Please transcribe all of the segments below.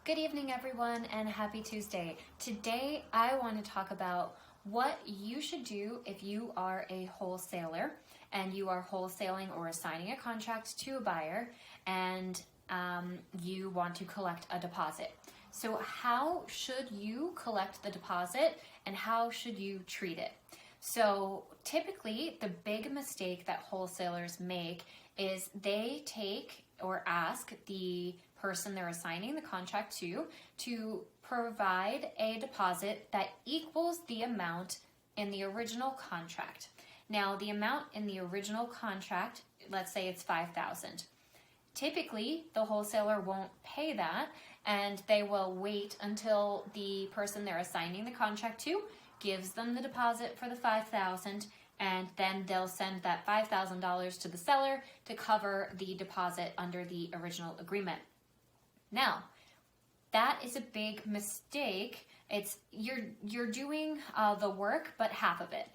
Good evening, everyone, and happy Tuesday. Today, I want to talk about what you should do if you are a wholesaler and you are wholesaling or assigning a contract to a buyer and you want to collect a deposit. So how should you collect the deposit and how should you treat it? So typically, the big mistake that wholesalers make is they take or ask the person they're assigning the contract to provide a deposit that equals the amount in the original contract. Now, the amount in the original contract, let's say it's $5,000. Typically, the wholesaler won't pay that, and they will wait until the person they're assigning the contract to gives them the deposit for the $5,000, and then they'll send that $5,000 to the seller to cover the deposit under the original agreement. Now, that is a big mistake. You're doing the work, but half of it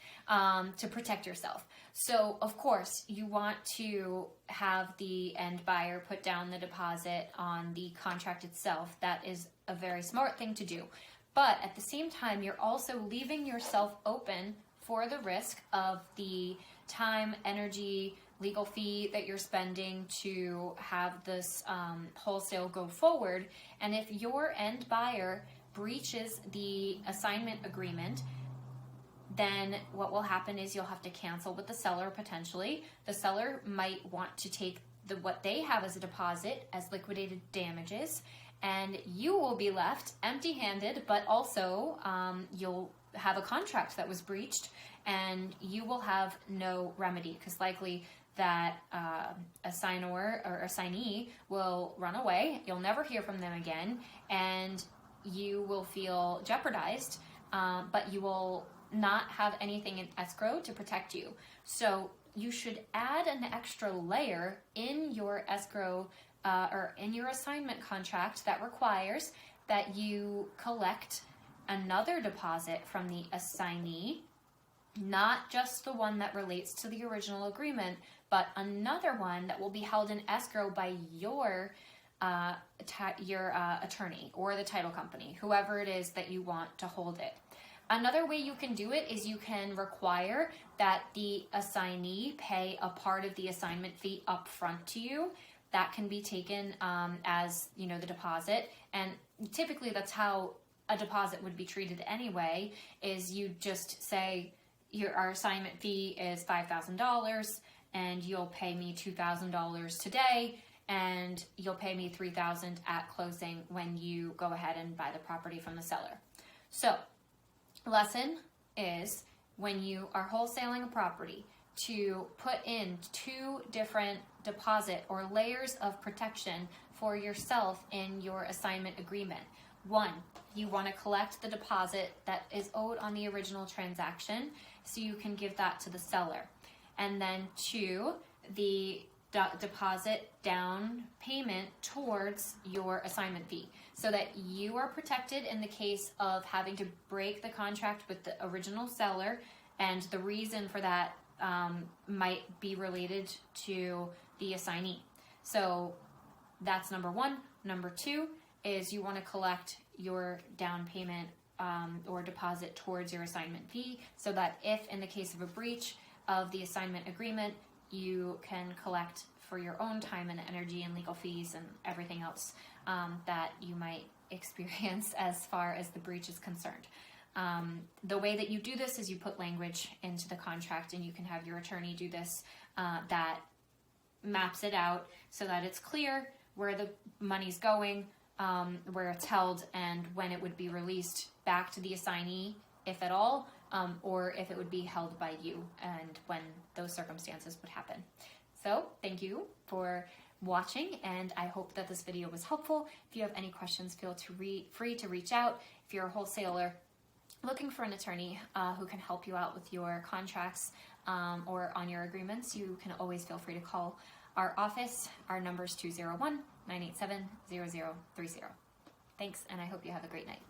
to protect yourself. So, of course, you want to have the end buyer put down the deposit on the contract itself. That is a very smart thing to do. But at the same time, you're also leaving yourself open for the risk of the time, energy, legal fee that you're spending to have this wholesale go forward. And if your end buyer breaches the assignment agreement, then what will happen is you'll have to cancel with the seller potentially. The seller might want to take what they have as a deposit as liquidated damages, and you will be left empty-handed, but also you'll have a contract that was breached and you will have no remedy because likely that assignor or assignee will run away. You'll never hear from them again and you will feel jeopardized, but you will not have anything in escrow to protect you. So you should add an extra layer in your escrow or in your assignment contract that requires that you collect another deposit from the assignee, not just the one that relates to the original agreement, but another one that will be held in escrow by your attorney or the title company, whoever it is that you want to hold it. Another way you can do it is you can require that the assignee pay a part of the assignment fee up front to you. That can be taken as, the deposit, and typically that's how a deposit would be treated anyway, is you just say our assignment fee is $5,000 and you'll pay me $2,000 today and you'll pay me $3,000 at closing when you go ahead and buy the property from the seller. So, lesson is when you are wholesaling a property to put in two different deposit or layers of protection for yourself in your assignment agreement. One, you want to collect the deposit that is owed on the original transaction so you can give that to the seller. And then two, the deposit down payment towards your assignment fee so that you are protected in the case of having to break the contract with the original seller, and the reason for that might be related to the assignee. So that's number one. Number two is you want to collect your down payment or deposit towards your assignment fee so that if in the case of a breach of the assignment agreement, you can collect for your own time and energy and legal fees and everything else that you might experience as far as the breach is concerned. The way that you do this is you put language into the contract, and you can have your attorney do this that maps it out so that it's clear where the money's going, where it's held, and when it would be released back to the assignee, if at all, or if it would be held by you and when those circumstances would happen. So thank you for watching, and I hope that this video was helpful. If you have any questions, feel free to reach out. If you're a wholesaler looking for an attorney who can help you out with your contracts or on your agreements, you can always feel free to call our office. Our number is 201-987-0030. Thanks, and I hope you have a great night.